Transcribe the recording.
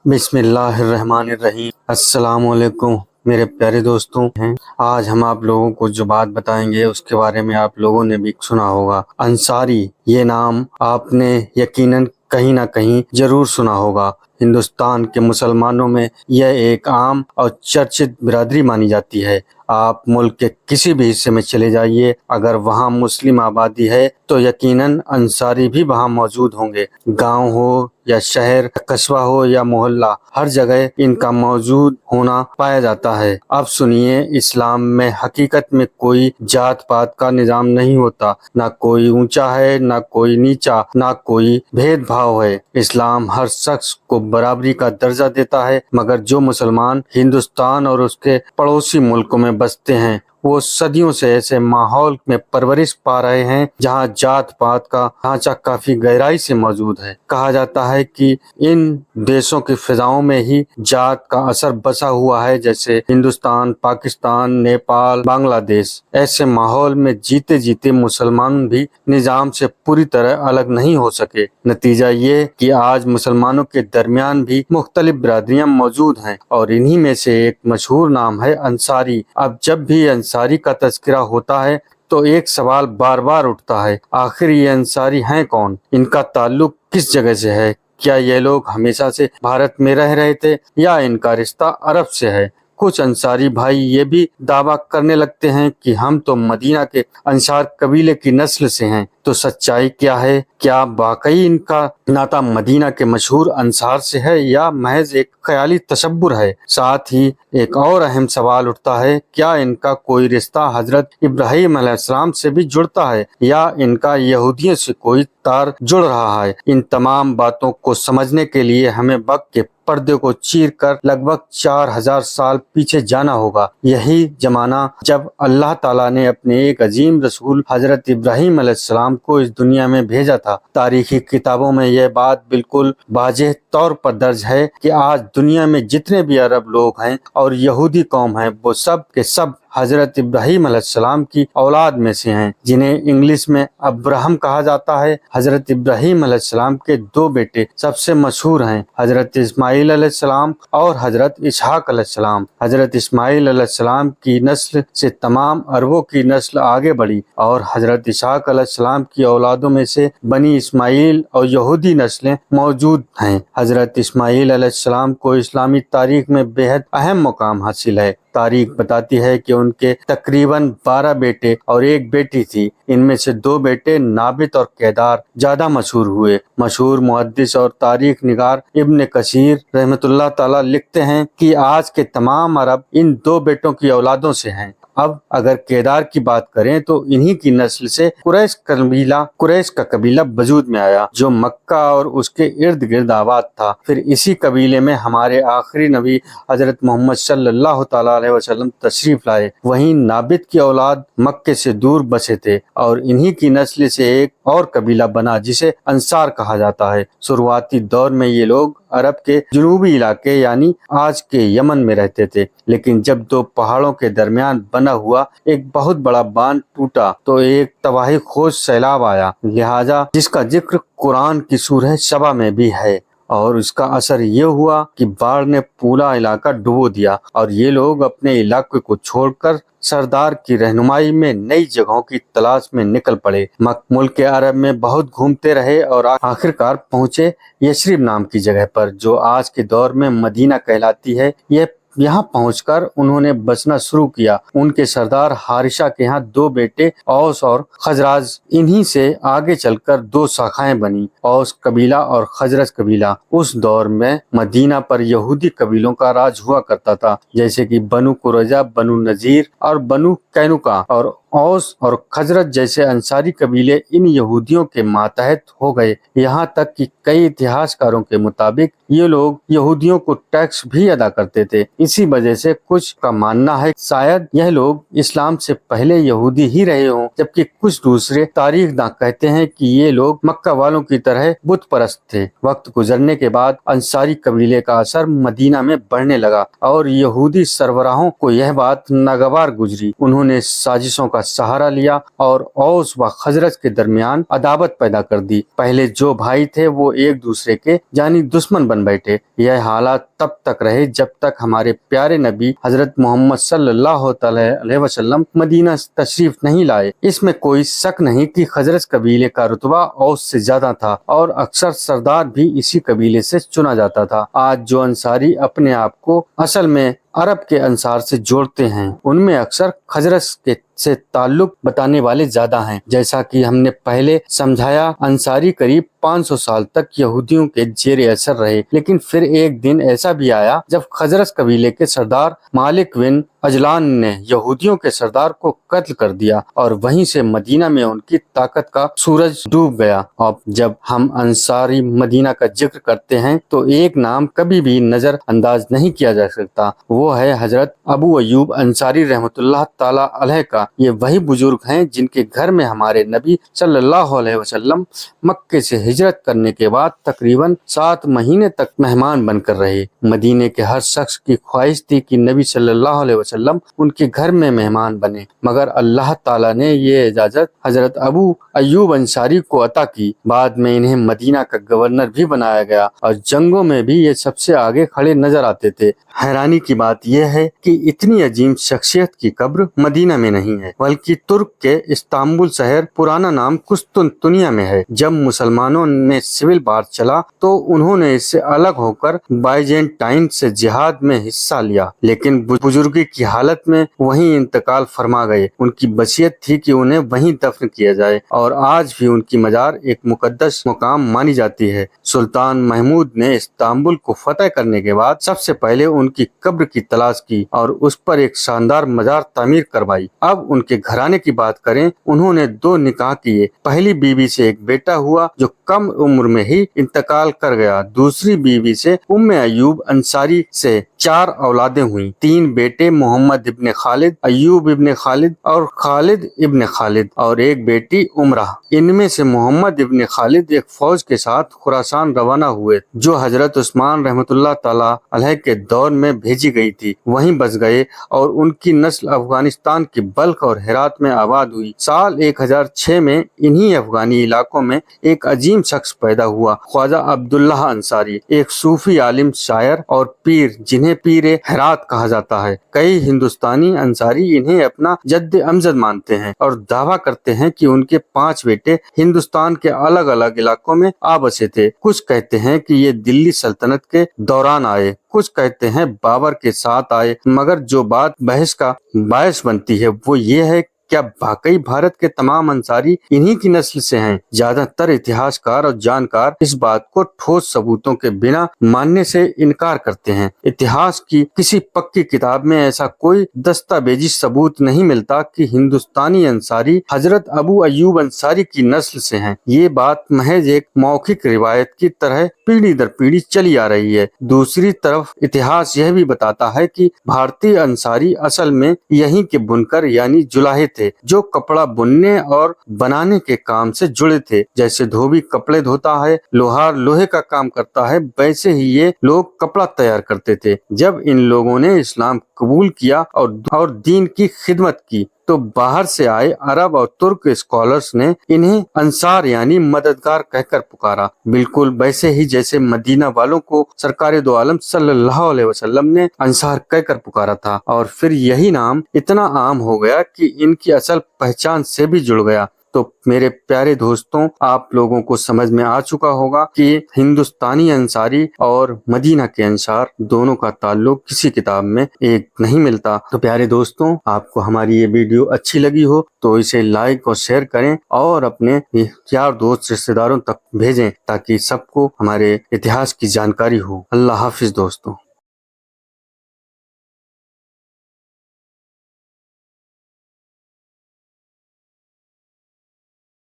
بسم اللہ الرحمن الرحیم۔ السلام علیکم میرے پیارے دوستوں ہیں۔ آج ہم آپ لوگوں کو جو بات بتائیں گے اس کے بارے میں آپ لوگوں نے بھی سنا ہوگا۔ انصاری، یہ نام آپ نے یقیناً کہیں نہ کہیں ضرور سنا ہوگا۔ ہندوستان کے مسلمانوں میں یہ ایک عام اور چرچت برادری مانی جاتی ہے۔ آپ ملک کے کسی بھی حصے میں چلے جائیے، اگر وہاں مسلم آبادی ہے تو یقیناً انصاری بھی وہاں موجود ہوں گے۔ گاؤں ہو یا شہر، قصبہ ہو یا محلہ، ہر جگہ ان کا موجود ہونا پایا جاتا ہے۔ اب سنیے، اسلام میں حقیقت میں کوئی جات پات کا نظام نہیں ہوتا، نہ کوئی اونچا ہے نہ کوئی نیچا، نہ کوئی بھید بھاؤ ہے۔ اسلام ہر شخص کو برابری کا درجہ دیتا ہے، مگر جو مسلمان ہندوستان اور اس کے پڑوسی ملکوں میں بستے ہیں وہ صدیوں سے ایسے ماحول میں پرورش پا رہے ہیں جہاں جات پات کا ڈھانچہ کافی گہرائی سے موجود ہے۔ کہا جاتا ہے کہ ان دیشوں کی فضاؤں میں ہی جات کا اثر بسا ہوا ہے، جیسے ہندوستان، پاکستان، نیپال، بنگلہ دیش۔ ایسے ماحول میں جیتے جیتے مسلمان بھی نظام سے پوری طرح الگ نہیں ہو سکے۔ نتیجہ یہ کہ آج مسلمانوں کے درمیان بھی مختلف برادریاں موجود ہیں، اور انہی میں سے ایک مشہور نام ہے انصاری۔ اب جب بھی انصاری کا تذکرہ ہوتا ہے تو ایک سوال بار بار اٹھتا ہے، آخر یہ انصاری ہیں کون؟ ان کا تعلق کس جگہ سے ہے؟ کیا یہ لوگ ہمیشہ سے بھارت میں رہ رہے تھے یا ان کا رشتہ عرب سے ہے؟ کچھ انصاری بھائی یہ بھی دعویٰ کرنے لگتے ہیں کہ ہم تو مدینہ کے انصار قبیلے کی نسل سے ہیں۔ تو سچائی کیا ہے؟ کیا واقعی ان کا ناطہ مدینہ کے مشہور انصار سے ہے یا محض ایک خیالی تصور ہے؟ ساتھ ہی ایک اور اہم سوال اٹھتا ہے، کیا ان کا کوئی رشتہ حضرت ابراہیم علیہ السلام سے بھی جڑتا ہے یا ان کا یہودیوں سے کوئی تار جڑ رہا ہے؟ ان تمام باتوں کو سمجھنے کے لیے ہمیں وقت کے پردے کو چیر کر لگ بھگ 4000 سال پیچھے جانا ہوگا۔ یہی زمانہ جب اللہ تعالیٰ نے اپنے ایک عظیم رسول حضرت ابراہیم علیہ السلام کو اس دنیا میں بھیجا تھا۔ تاریخی کتابوں میں یہ بات بالکل واضح طور پر درج ہے کہ آج دنیا میں جتنے بھی عرب لوگ ہیں اور یہودی قوم ہیں، وہ سب کے سب حضرت ابراہیم علیہ السلام کی اولاد میں سے ہیں، جنہیں انگلش میں ابراہم کہا جاتا ہے۔ حضرت ابراہیم علیہ السلام کے دو بیٹے سب سے مشہور ہیں، حضرت اسماعیل علیہ السلام اور حضرت اسحاق علیہ السلام۔ حضرت اسماعیل علیہ السلام کی نسل سے تمام عربوں کی نسل آگے بڑھی، اور حضرت اسحاق علیہ السلام کی اولادوں میں سے بنی اسماعیل اور یہودی نسلیں موجود ہیں۔ حضرت اسماعیل علیہ السلام کو اسلامی تاریخ میں بےحد اہم مقام حاصل ہے۔ تاریخ بتاتی ہے کہ ان کے تقریباً 12 بیٹے اور ایک بیٹی تھی۔ ان میں سے 2 بیٹے نابت اور کیدار زیادہ مشہور ہوئے۔ مشہور محدث اور تاریخ نگار ابن کثیر رحمۃ اللہ تعالیٰ لکھتے ہیں کہ آج کے تمام عرب ان 2 بیٹوں کی اولادوں سے ہیں۔ اب اگر کیدار کی بات کریں تو انہی کی نسل سے قریش کا قبیلہ وجود میں آیا، جو مکہ اور اس کے ارد گرد آباد تھا۔ پھر اسی قبیلے میں ہمارے آخری نبی حضرت محمد صلی اللہ تعالیٰ علیہ وسلم تشریف لائے۔ وہیں نابت کی اولاد مکے سے دور بسے تھے، اور انہی کی نسل سے ایک اور قبیلہ بنا جسے انصار کہا جاتا ہے۔ شروعاتی دور میں یہ لوگ عرب کے جنوبی علاقے یعنی آج کے یمن میں رہتے تھے، لیکن جب 2 پہاڑوں کے درمیان بنا ہوا ایک بہت بڑا باندھ ٹوٹا تو ایک تباہی خوش سیلاب آیا، لہذا جس کا ذکر قرآن کی سورہ سبا میں بھی ہے، اور اس کا اثر یہ ہوا کہ باڑھ نے پورا علاقہ ڈبو دیا، اور یہ لوگ اپنے علاقے کو چھوڑ کر سردار کی رہنمائی میں نئی جگہوں کی تلاش میں نکل پڑے۔ ملک عرب میں بہت گھومتے رہے اور آخرکار پہنچے یثرب نام کی جگہ پر، جو آج کے دور میں مدینہ کہلاتی ہے۔ یہاں پہنچ کر انہوں نے بسنا شروع کیا۔ ان کے سردار حارثہ کے یہاں 2 بیٹے اوس اور خزرج، انہی سے آگے چل کر 2 شاخائیں بنی، اوس قبیلہ اور خزرج قبیلہ۔ اس دور میں مدینہ پر یہودی قبیلوں کا راج ہوا کرتا تھا، جیسے کہ بنو قریظہ، بنو نذیر اور بنو قینقاع، اور اوس اور خزرج جیسے انصاری قبیلے ان یہودیوں کے ماتحت ہو گئے۔ یہاں تک کہ کئی اتہاس کاروں کے مطابق یہ لوگ یہودیوں کو ٹیکس بھی ادا کرتے تھے، इसी वजह से कुछ का मानना है शायद यह लोग इस्लाम से पहले यहूदी ही रहे हों, जबकि कुछ दूसरे तारीखदां कहते हैं कि ये लोग मक्का वालों की तरह बुत परस्त थे। वक्त गुजरने के बाद अंसारी कबीले का असर मदीना में बढ़ने लगा और यहूदी सरबराहों को यह बात नागवार गुजरी। उन्होंने साजिशों का सहारा लिया और औस व खजरज के दरमियान अदावत पैदा कर दी। पहले जो भाई थे वो एक दूसरे के जानी दुश्मन बन बैठे। यह हालात तब तक रहे जब तक हमारे प्यारे नबी हजरत मोहम्मद सल्लल्लाहु अलैहि वसल्लम मदीना तशरीफ नहीं लाए। इसमें कोई शक नहीं कि खजरज कबीले का रुतबा औस से ज्यादा था और अक्सर सरदार भी इसी कबीले से चुना जाता था। आज जो अंसारी अपने आप को असल में अरब के अंसार से जोड़ते हैं, उनमें अक्सर खजरज के से ताल्लुक बताने वाले ज्यादा हैं। जैसा कि हमने पहले समझाया, अंसारी करीब 500 साल तक यहूदियों के जेर असर रहे, लेकिन फिर एक दिन ऐसा भी आया जब खजरज कबीले के सरदार मालिक बिन अजलान ने यहूदियों के सरदार को कत्ल कर दिया और वहीं से मदीना में उनकी ताकत का सूरज डूब गया। अब जब हम अंसारी मदीना का जिक्र करते हैं तो एक नाम कभी भी नजर अंदाज नहीं किया जा सकता, वो है हजरत अबू अयूब अंसारी रहमतुल्लाह ताला अलैह का। ये वही बुजुर्ग हैं जिनके घर में हमारे नबी सल्लल्लाहु अलैहि वसल्लम मक्के से हिजरत करने के बाद तकरीबन 7 महीने तक मेहमान बनकर रहे। मदीने के हर शख्स की ख्वाहिश थी कि नबी सल्लल्लाहु अलैहि वसल्लम उनके घर में मेहमान बने, मगर अल्लाह ताला ने ये इजाजत हजरत अबू अयूब अंसारी को अता की। बाद में इन्हें मदीना का गवर्नर भी बनाया गया और जंगों में भी ये सबसे आगे खड़े नजर आते थे। हैरानी की बात यह है कि इतनी अजीम शख्सियत की कब्र मदीना में नहीं है, बल्कि तुर्क के इस्तांबुल शहर पुराना नाम कुस्तुनतुनिया में है। जब मुसलमानों में सिविल वार चला तो उन्होंने इससे अलग होकर बाइजेंटाइन से जिहाद में हिस्सा लिया, लेकिन बुजुर्गी की हालत में वहीं इंतकाल फरमा गए। उनकी वसीयत थी कि उन्हें वहीं दफन किया जाए और आज भी उनकी मजार एक मुकद्दस मुकाम मानी जाती है। सुल्तान महमूद ने इस्तांबुल को फतह करने के बाद सबसे पहले उनकी कब्र की तलाश की और उस पर एक शानदार मजार तामीर करवाई। अब उनके घराने की बात करें, उन्होंने 2 निकाह किए। पहली बीवी से एक बेटा हुआ जो कम उम्र में ही इंतकाल कर गया। दूसरी बीवी से उम्मे अयूब अंसारी से 4 औलादें हुई। 3 बेटे मोहम्मद इब्ने खालिद, अयूब इब्ने खालिद और खालिद इब्ने खालिद और एक बेटी उमरा। इनमें से मोहम्मद इब्ने खालिद एक फौज के साथ खुरासान रवाना हुए जो हजरत उस्मान रहमतुल्लाह ताला अलैह के दौर में भेजी गई थी। वहीं बस गए और उनकी नस्ल अफगानिस्तान के बल्ख और हेरात में आबाद हुई। साल 1006 में इन्हीं अफगानी इलाकों में एक अजीम शख्स पैदा हुआ, ख्वाजा अब्दुल्लाह अंसारी, एक सूफी आलिम, शायर और पीर जिन्हें पीरे हेरात कहा जाता है। कई हिंदुस्तानी अंसारी इन्हें अपना जद्द अमजद मानते हैं और दावा करते हैं कि उनके 5 बेटे हिंदुस्तान के अलग अलग इलाकों में आ बसे थे। कुछ कहते हैं कि ये दिल्ली सल्तनत के दौरान आए, कुछ कहते हैं बाबर के साथ आए, मगर जो बात बहस का बायस बनती है वो ये है क्या वाकई भारत के तमाम अंसारी इन्हीं की नस्ल से हैं? ज्यादातर इतिहासकार और जानकार इस बात को ठोस सबूतों के बिना मानने से इनकार करते हैं। इतिहास की किसी पक्की किताब में ऐसा कोई दस्तावेजी सबूत नहीं मिलता कि हिंदुस्तानी अंसारी हजरत अबू अयूब अंसारी की नस्ल से हैं। ये बात महज एक मौखिक रिवायत की तरह पीढ़ी दर पीढ़ी चली आ रही है। दूसरी तरफ इतिहास यह भी बताता है कि भारतीय अंसारी असल में यहीं के बुनकर यानी जुलाहे थे जो कपड़ा बुनने और बनाने के काम से जुड़े थे। जैसे धोबी कपड़े धोता है, लोहार लोहे का काम करता है, वैसे ही ये लोग कपड़ा तैयार करते थे। जब इन लोगों ने इस्लाम कबूल किया और दीन की खिदमत की तो बाहर से आए अरब और तुर्क स्कॉलर्स ने इन्हें अंसार यानी मददगार कहकर पुकारा, बिल्कुल वैसे ही जैसे मदीना वालों को सरकार दो आलम सल्लल्लाहु अलैहि वसल्लम ने अंसार कहकर पुकारा था। और फिर यही नाम इतना आम हो गया कि इनकी असल पहचान से भी जुड़ गया। तो मेरे प्यारे दोस्तों, आप लोगों को समझ में आ चुका होगा कि हिंदुस्तानी अंसारी और मदीना के अंसार दोनों का ताल्लुक किसी किताब में एक नहीं मिलता। तो प्यारे दोस्तों, आपको हमारी ये वीडियो अच्छी लगी हो तो इसे लाइक और शेयर करें और अपने यार दोस्त रिश्तेदारों तक भेजें ताकि सबको हमारे इतिहास की जानकारी हो। अल्लाह हाफिज दोस्तों।